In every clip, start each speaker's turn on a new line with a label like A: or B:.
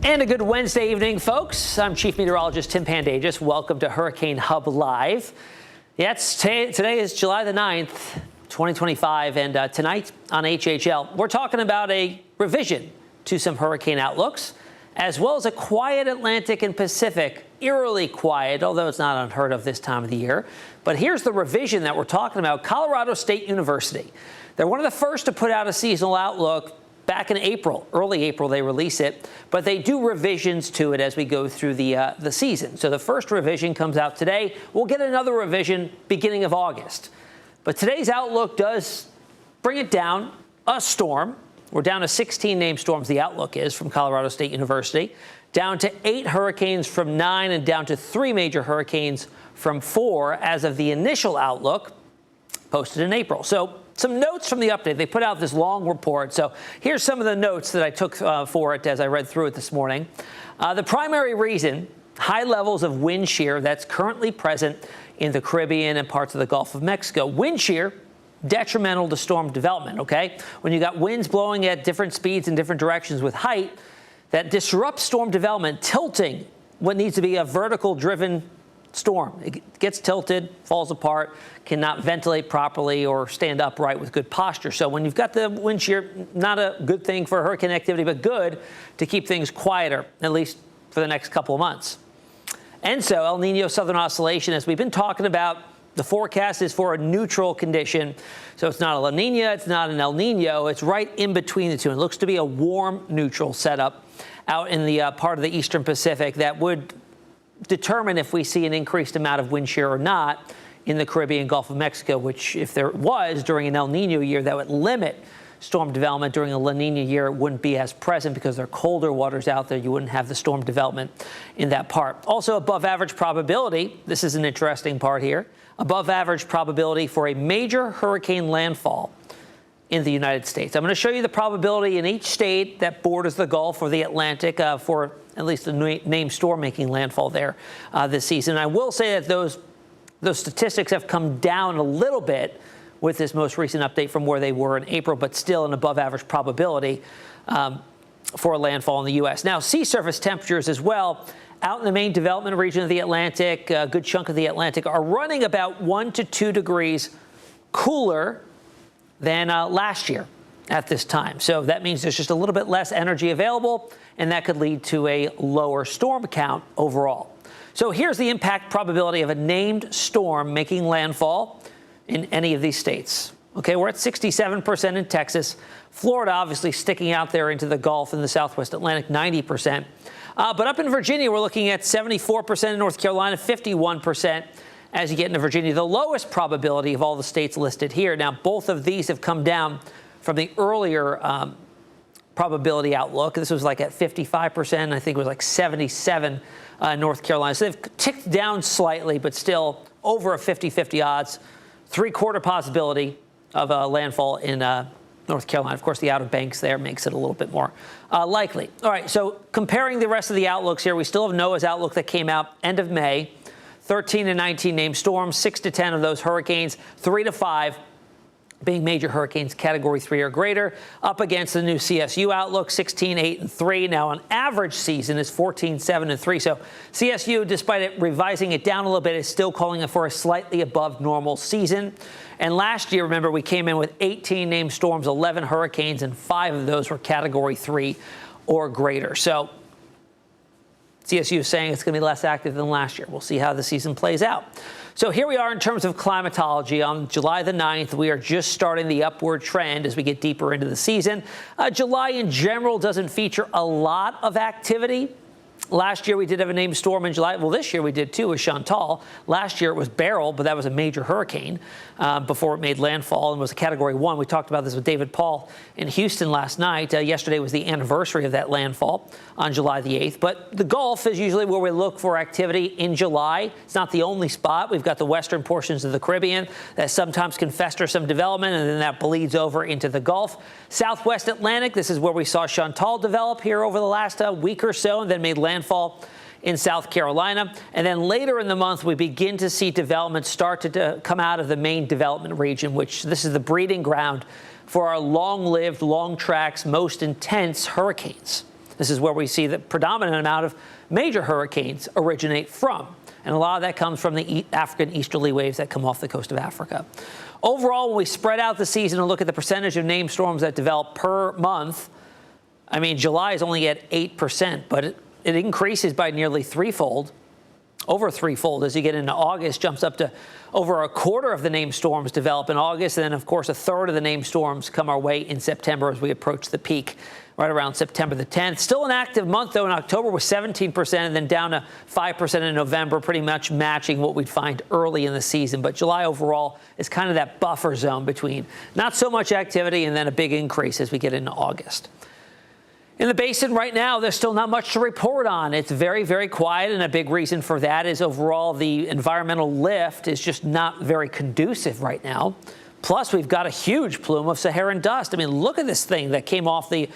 A: And a good Wednesday evening, folks. I'm Chief Meteorologist Tim Pandajis. Welcome to Hurricane Hub Live. Today is July the 9th, 2025, and tonight on HHL, we're talking about a revision to some hurricane outlooks, as well as a quiet Atlantic and Pacific, eerily quiet, although it's not unheard of this time of the year. But here's the revision that we're talking about. Colorado State University. They're one of the first to put out a seasonal outlook. Back in April, early April, they release it, but they do revisions to it as we go through the season. So the first revision comes out today. We'll get another revision beginning of August. But today's outlook does bring it down a storm. We're down to 16 named storms, the outlook is, from Colorado State University, down to 8 hurricanes from 9, and down to 3 major hurricanes from 4 as of the initial outlook posted in April. So some notes from the update. They put out this long report. So here's some of the notes that I took for it as I read through it this morning. The primary reason, high levels of wind shear that's currently present in the Caribbean and parts of the Gulf of Mexico. Wind shear, detrimental to storm development, okay? When you got winds blowing at different speeds in different directions with height, that disrupts storm development, tilting what needs to be a vertical driven storm. It gets tilted, falls apart, cannot ventilate properly or stand upright with good posture. So when you've got the wind shear, not a good thing for hurricane activity, but good to keep things quieter, at least for the next couple of months. And so El Nino Southern Oscillation, as we've been talking about, the forecast is for a neutral condition. So it's not a La Nina, it's not an El Nino, it's right in between the two. It looks to be a warm neutral setup out in the part of the Eastern Pacific that would determine if we see an increased amount of wind shear or not in the Caribbean Gulf of Mexico, which if there was during an El Nino year, that would limit storm development. During a La Nina year, it wouldn't be as present because there are colder waters out there. You wouldn't have the storm development in that part. Also above average probability, this is an interesting part here, above average probability for a major hurricane landfall in the United States. I'm going to show you the probability in each state that borders the Gulf or the Atlantic for at least a named storm making landfall there this season. I will say that those statistics have come down a little bit with this most recent update from where they were in April, but still an above average probability for a landfall in the U.S. Now, sea surface temperatures as well out in the main development region of the Atlantic, a good chunk of the Atlantic, are running about 1 to 2 degrees cooler than last year at this time. So that means there's just a little bit less energy available, and that could lead to a lower storm count overall. So here's the impact probability of a named storm making landfall in any of these states. Okay, we're at 67% in Texas. Florida obviously sticking out there into the Gulf and the Southwest Atlantic, 90%. But up in Virginia, we're looking at 74% in North Carolina, 51% as you get into Virginia. The lowest probability of all the states listed here. Now, both of these have come down from the earlier probability outlook. This was like at 55%. I think it was like 77 North Carolina. So they've ticked down slightly, but still over a 50-50 odds. 3/4 possibility of a landfall in North Carolina. Of course, the Outer Banks there makes it a little bit more likely. All right, so comparing the rest of the outlooks here, we still have NOAA's outlook that came out end of May. 13 to 19 named storms, 6 to 10 of those hurricanes, 3 to 5 being major hurricanes, Category 3 or greater, up against the new CSU outlook, 16, 8, and 3. Now, an average season is 14, 7, and 3. So CSU, despite it revising it down a little bit, is still calling it for a slightly above normal season. And last year, remember, we came in with 18 named storms, 11 hurricanes, and 5 of those were Category 3 or greater. So CSU is saying it's going to be less active than last year. We'll see how the season plays out. So here we are in terms of climatology. On July the 9th, we are just starting the upward trend as we get deeper into the season. July in general doesn't feature a lot of activity. Last year, we did have a named storm in July. Well, this year we did too with Chantal. Last year it was Beryl, but that was a major hurricane before it made landfall and was a Category 1. We talked about this with David Paul in Houston last night. Yesterday was the anniversary of that landfall on July the 8th. But the Gulf is usually where we look for activity in July. It's not the only spot. We've got the western portions of the Caribbean that sometimes can fester some development, and then that bleeds over into the Gulf. Southwest Atlantic, this is where we saw Chantal develop here over the last week or so, and then made landfall in South Carolina. And then later in the month, we begin to see development start to come out of the main development region, which this is the breeding ground for our long-lived, long tracks, most intense hurricanes. This is where we see the predominant amount of major hurricanes originate from. And a lot of that comes from the African easterly waves that come off the coast of Africa. Overall, when we spread out the season and look at the percentage of named storms that develop per month, I mean, July is only at 8%, but it increases by nearly threefold, over threefold as you get into August, jumps up to over a quarter of the named storms develop in August. And then, of course, a third of the named storms come our way in September as we approach the peak right around September the 10th. Still an active month, though, in October with 17% and then down to 5% in November, pretty much matching what we'd find early in the season. But July overall is kind of that buffer zone between not so much activity and then a big increase as we get into August. In the basin right now, there's still not much to report on. It's very, very quiet, and a big reason for that is overall the environmental lift is just not very conducive right now. Plus, we've got a huge plume of Saharan dust. I mean, look at this thing that came off the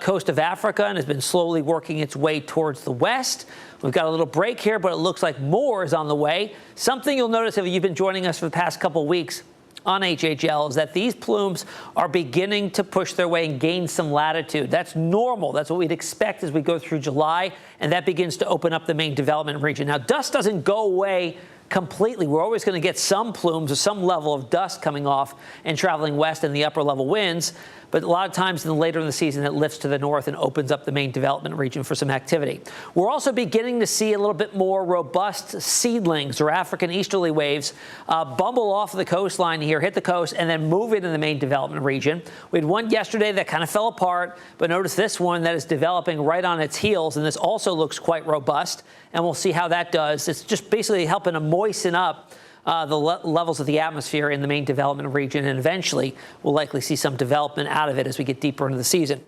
A: coast of Africa and has been slowly working its way towards the west. We've got a little break here, but it looks like more is on the way. Something you'll notice if you've been joining us for the past couple of weeks on HHL is that these plumes are beginning to push their way and gain some latitude. That's normal. That's what we'd expect as we go through July, and that begins to open up the main development region. Now, dust doesn't go away completely. We're always going to get some plumes or some level of dust coming off and traveling west in the upper level winds. But a lot of times later in the season, it lifts to the north and opens up the main development region for some activity. We're also beginning to see a little bit more robust seedlings or African easterly waves bumble off the coastline here, hit the coast, and then move into the main development region. We had one yesterday that kind of fell apart, but notice this one that is developing right on its heels, and this also looks quite robust, and we'll see how that does. It's just basically helping to moisten up the levels of the atmosphere in the main development region, and eventually we'll likely see some development out of it as we get deeper into the season.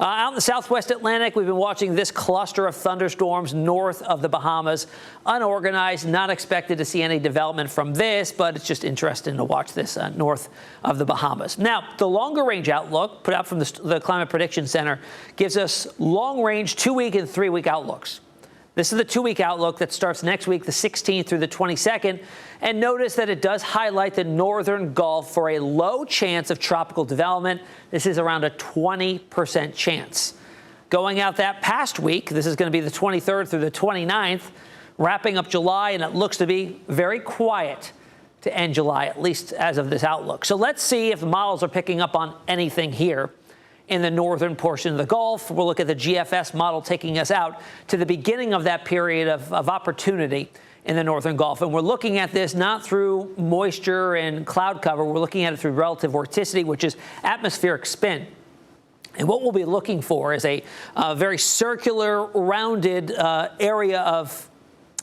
A: Out in the southwest Atlantic, we've been watching this cluster of thunderstorms north of the Bahamas. Unorganized, not expected to see any development from this, but it's just interesting to watch this north of the Bahamas. Now, the longer range outlook put out from the Climate Prediction Center gives us long range 2-week and 3-week outlooks. This is the 2-week outlook that starts next week, the 16th through the 22nd. And notice that it does highlight the northern Gulf for a low chance of tropical development. This is around a 20% chance. Going out that past week, this is going to be the 23rd through the 29th, wrapping up July, and it looks to be very quiet to end July, at least as of this outlook. So let's see if the models are picking up on anything here in the northern portion of the Gulf. We'll look at the GFS model taking us out to the beginning of that period of opportunity in the northern Gulf. And we're looking at this not through moisture and cloud cover. We're looking at it through relative vorticity, which is atmospheric spin. And what we'll be looking for is a very circular, rounded area of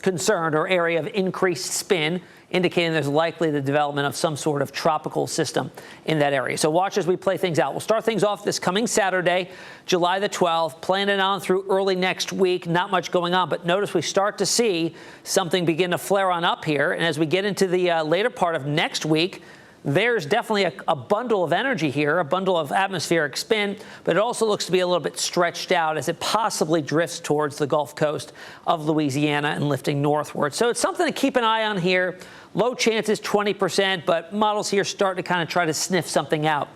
A: concern or area of increased spin, indicating there's likely the development of some sort of tropical system in that area. So watch as we play things out. We'll start things off this coming Saturday, July the 12th, playing it on through early next week. Not much going on, but notice we start to see something begin to flare on up here. And as we get into the later part of next week, there's definitely a bundle of energy here, a bundle of atmospheric spin, but it also looks to be a little bit stretched out as it possibly drifts towards the Gulf Coast of Louisiana and lifting northward. So it's something to keep an eye on here. Low chances, 20%, but models here start to kind of try to sniff something out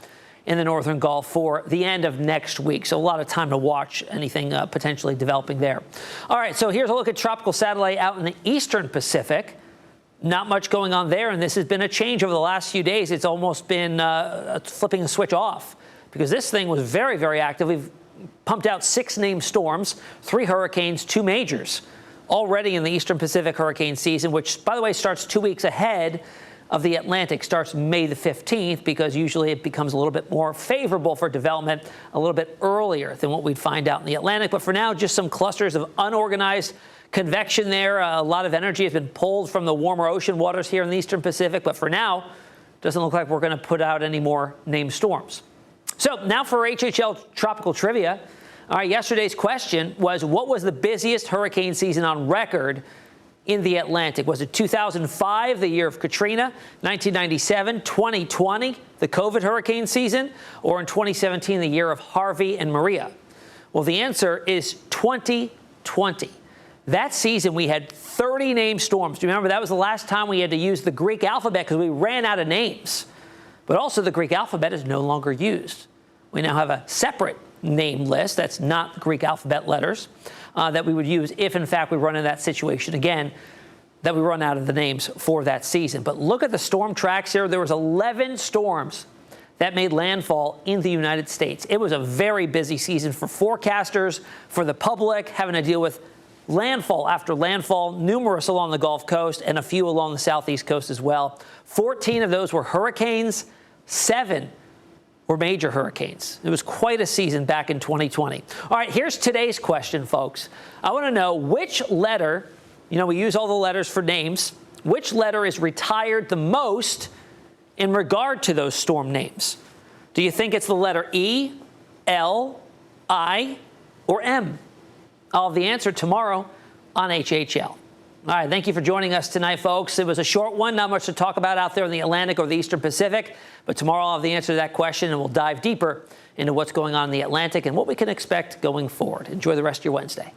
A: in the northern Gulf for the end of next week. So a lot of time to watch anything potentially developing there. All right, so here's a look at tropical satellite out in the eastern Pacific. Not much going on there, and this has been a change over the last few days. It's almost been flipping a switch off because this thing was very, very active. We've pumped out 6 named storms, 3 hurricanes, 2 majors already in the eastern Pacific hurricane season, which, by the way, starts 2 weeks ahead of the Atlantic, starts May the 15th, because usually it becomes a little bit more favorable for development a little bit earlier than what we'd find out in the Atlantic. But for now, just some clusters of unorganized convection there. A lot of energy has been pulled from the warmer ocean waters here in the eastern Pacific. But for now, doesn't look like we're going to put out any more named storms. So now for HHL tropical trivia. All right, yesterday's question was, what was the busiest hurricane season on record in the Atlantic? Was it 2005, the year of Katrina, 1997, 2020, the COVID hurricane season, or in 2017, the year of Harvey and Maria? Well, the answer is 2020. That season, we had 30 named storms. Do you remember that was the last time we had to use the Greek alphabet because we ran out of names? But also the Greek alphabet is no longer used. We now have a separate name list. That's not Greek alphabet letters that we would use if, in fact, we run into that situation again, that we run out of the names for that season. But look at the storm tracks here. There was 11 storms that made landfall in the United States. It was a very busy season for forecasters, for the public, having to deal with landfall after landfall, numerous along the Gulf Coast and a few along the southeast coast as well. 14 of those were hurricanes, 7 were major hurricanes. It was quite a season back in 2020. All right, here's today's question, folks. I want to know which letter, we use all the letters for names, which letter is retired the most in regard to those storm names? Do you think it's the letter E, L, I, or M? I'll have the answer tomorrow on HHL. All right, thank you for joining us tonight, folks. It was a short one, not much to talk about out there in the Atlantic or the Eastern Pacific, but tomorrow I'll have the answer to that question, and we'll dive deeper into what's going on in the Atlantic and what we can expect going forward. Enjoy the rest of your Wednesday.